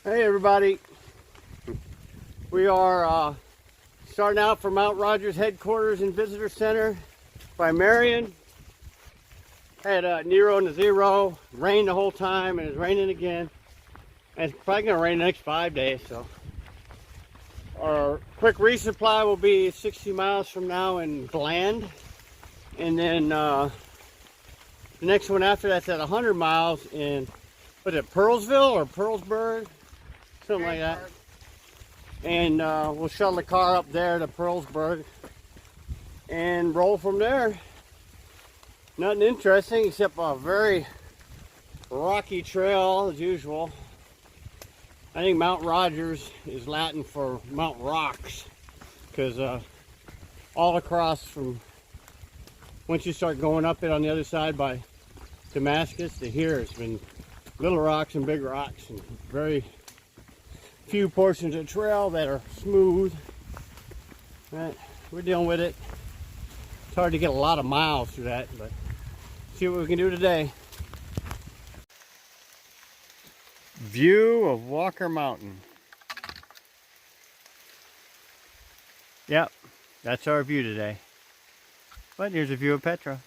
Hey everybody, we are starting out from Mount Rogers headquarters and visitor center by Marion. Had Nero and a 0, rained the whole time, and it's raining again. And it's probably gonna rain the next 5 days. So our quick resupply will be 60 miles from now in Bland, and then the next one after that's at 100 miles in, was it Pearlsville or Pearlsburg? Something like that. And we'll shuttle the car up there to Pearlsburg and roll from there. Nothing interesting except a very rocky trail as usual. I think Mount Rogers is Latin for Mount Rocks, because all across from, once you start going up it on the other side by Damascus to here, it's been little rocks and big rocks, and very few portions of trail that are smooth. Right, we're dealing with it. It's hard to get a lot of miles through that, but see what we can do today. View of Walker Mountain. Yep, that's our view today. But here's a view of Petra.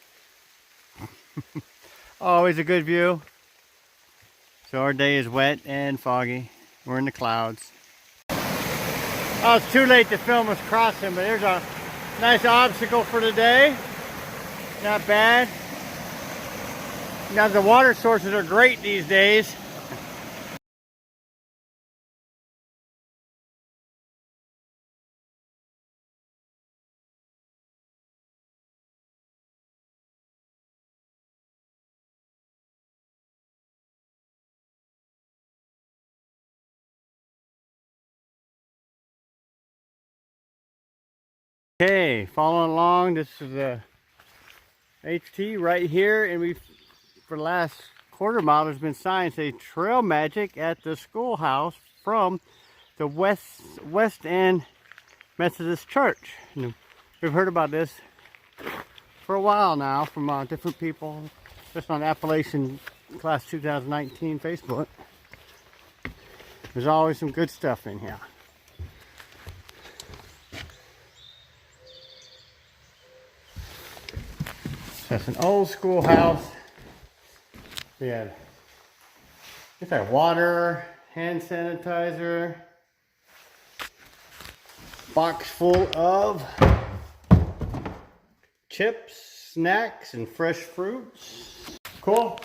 Always a good view. So our day is wet and foggy. We're in the clouds. Oh, it's too late to film us crossing, but here's a nice obstacle for today. Not bad. Now the water sources are great these days. Okay, following along, this is the HT right here, and we've, for the last quarter mile, there's been signs say Trail Magic at the schoolhouse from the West End Methodist Church. And we've heard about this for a while now from different people, just on Appalachian Class 2019 Facebook. There's always some good stuff in here. That's an old schoolhouse. We had just like water, hand sanitizer, box full of chips, snacks, and fresh fruits. Cool.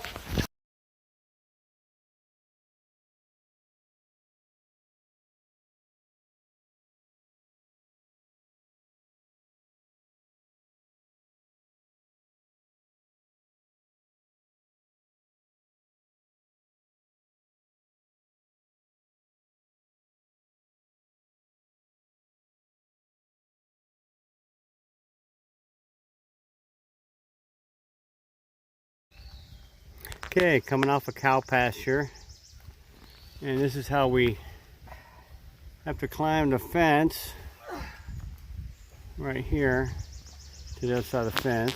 Okay, coming off a cow pasture, and this is how we have to climb the fence right here to the other side of the fence.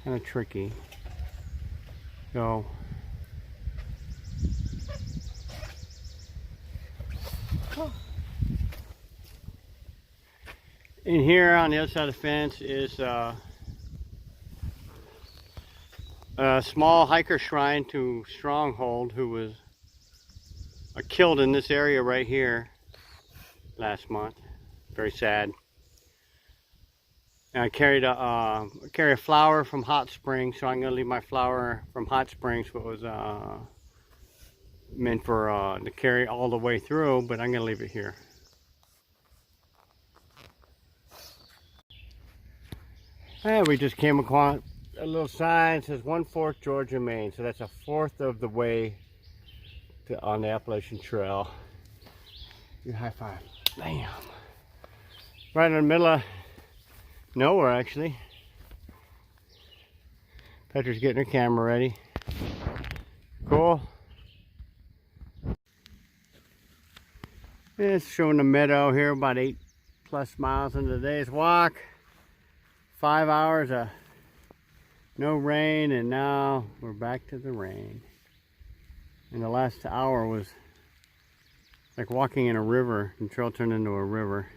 Kind of tricky. So in here on the other side of the fence is a small hiker shrine to Stronghold, who was killed in this area right here last month. Very sad. And I carry a flower from Hot Springs, so I'm going to leave my flower from Hot Springs, what was meant for to carry all the way through, but I'm going to leave it here. And we just came across a little sign that says 1/4 Georgia, Maine. So that's 1/4 of the way on the Appalachian Trail. You high five. Bam. Right in the middle of nowhere, actually. Petra's getting her camera ready. Cool. It's showing the meadow here, about 8+ miles into the day's walk. 5 hours of no rain, and now we're back to the rain. And the last hour was like walking in a river, and the trail turned into a river.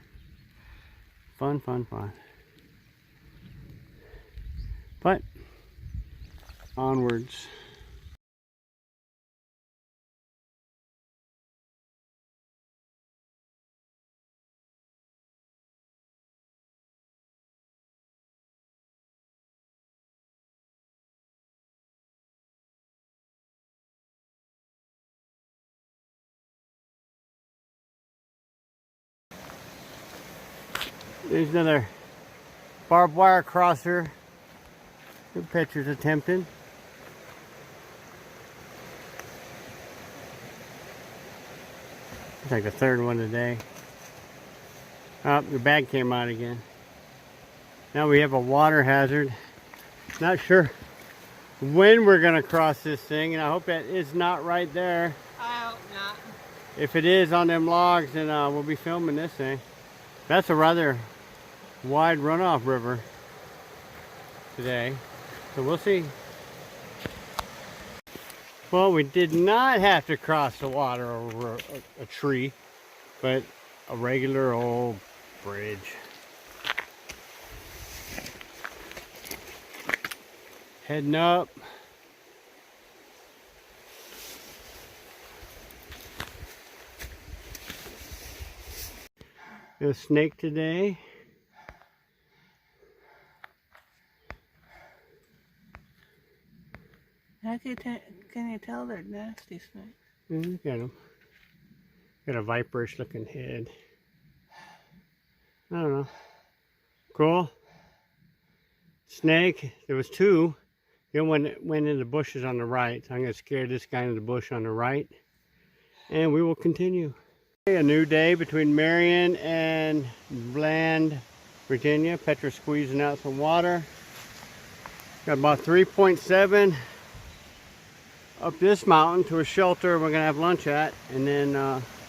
Fun, fun, fun. But onwards. There's another barbed wire crosser. Good pictures attempted. It's like the third one today. Oh, the bag came out again. Now we have a water hazard. Not sure when we're gonna cross this thing, and I hope that is not right there. I hope not. If it is on them logs, then we'll be filming this thing. That's a rather wide runoff river today, so we'll see. Well, we did not have to cross the water over a tree, but a regular old bridge. Heading up. There's a snake today. How can you tell they're nasty snakes? Look at them. Got a viperish looking head. I don't know. Cool. Snake. There was two. The other one went in the bushes on the right. So I'm going to scare this guy in the bush on the right. And we will continue. A new day between Marion and Bland, Virginia. Petra's squeezing out some water. Got about 3.7 up this mountain to a shelter we're going to have lunch at. And then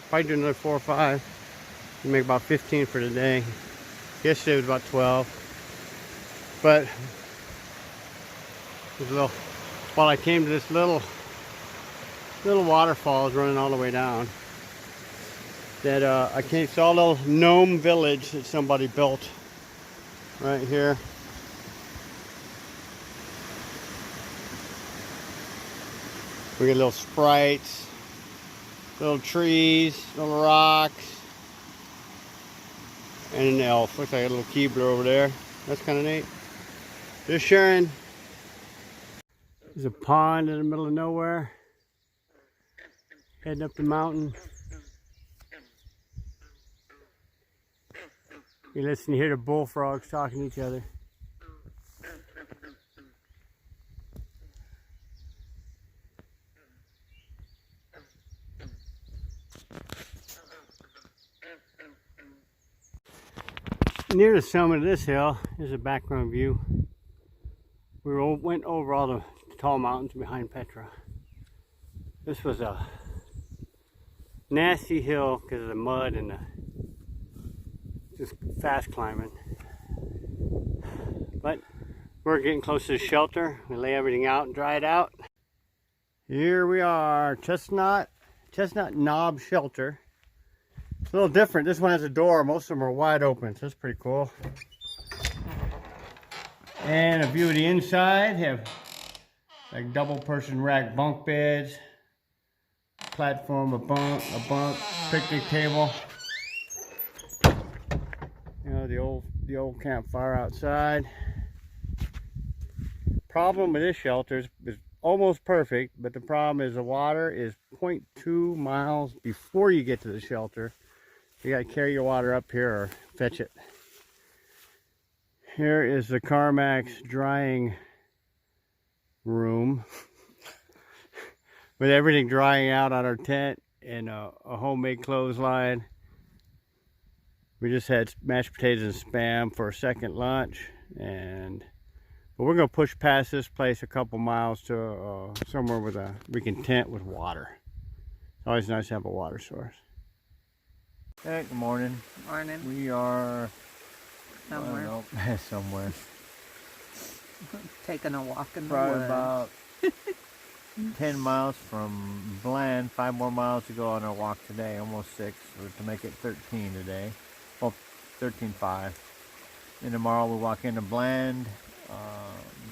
probably do another 4 or 5. We make about 15 for today. Yesterday was about 12. But there's a little, while I came to this little waterfall is running all the way down. That I came, saw a little gnome village that somebody built right here. We got little sprites, little trees, little rocks, and an elf. Looks like a little Keebler over there. That's kind of neat. Just sharing. There's a pond in the middle of nowhere. Heading up the mountain. You listen, you hear the bullfrogs talking to each other. Near the summit of this hill is a background view. We went over all the tall mountains behind Petra. This was a nasty hill because of the mud and the just fast climbing. But we're getting close to the shelter. We lay everything out and dry it out. Here we are, Chestnut Knob Shelter. It's a little different. This one has a door. Most of them are wide open, so that's pretty cool. And a view of the inside. Have like double person rack bunk beds, platform, a bunk, picnic table. You know, the old campfire outside. Problem with this shelter is almost perfect, but the problem is the water is 0.2 miles before you get to the shelter. You gotta carry your water up here or fetch it. Here is the Carmax drying room with everything drying out on our tent and a homemade clothesline. We just had mashed potatoes and spam for a second lunch, but we're gonna push past this place a couple miles to somewhere with we can tent with water. It's always nice to have a water source. Hey, good morning. Morning. We are Somewhere. somewhere. Taking a walk in the Probably woods. about 10 miles from Bland, 5 more miles to go on our walk today, almost 6, to make it 13 today. Well, 13.5. And tomorrow we'll walk into Bland,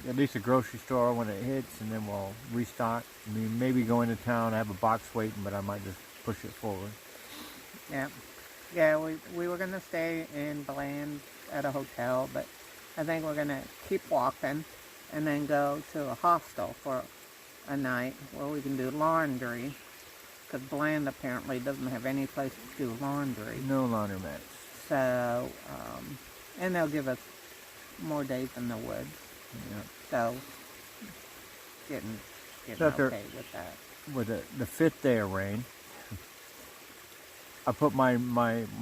at least a grocery store when it hits, and then we'll restock. I mean, maybe go into town. I have a box waiting, but I might just push it forward. Yeah, we were going to stay in Bland at a hotel, but I think we're going to keep walking and then go to a hostel for a night where we can do laundry, because Bland apparently doesn't have any place to do laundry. No laundromats. So, and they'll give us more days in the woods. Yeah. So, getting So after- okay with that. With the 5th day of rain, I put my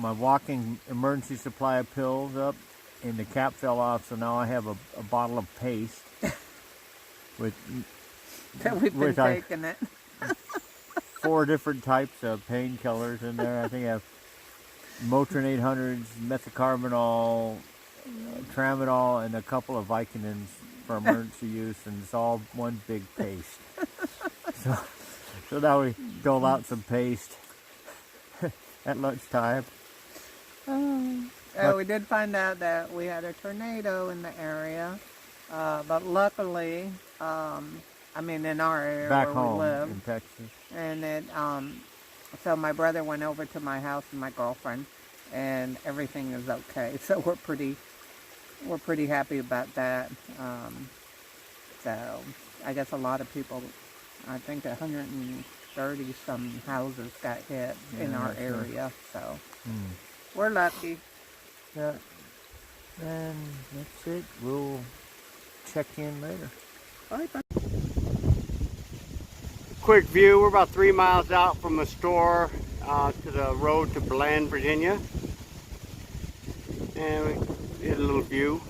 walking emergency supply of pills up, and the cap fell off, so now I have a bottle of paste with That we've been taking it. 4 different types of painkillers in there. I think I have Motrin 800s, methocarbamol, tramadol, and a couple of Vicodins for emergency use, and it's all one big paste. So now we dole out some paste at lunchtime. We did find out that we had a tornado in the area, but luckily, I mean in our area Back where home we live, in Texas. and it, so my brother went over to my house and my girlfriend, and everything is okay. So we're pretty happy about that. So I guess a lot of people, I think 130 some houses got hit in our area. So we're lucky. Yeah. And that's it. We'll check in later. Bye bye. Quick view, we're about 3 miles out from the store to the road to Bland, Virginia. And we did a little view.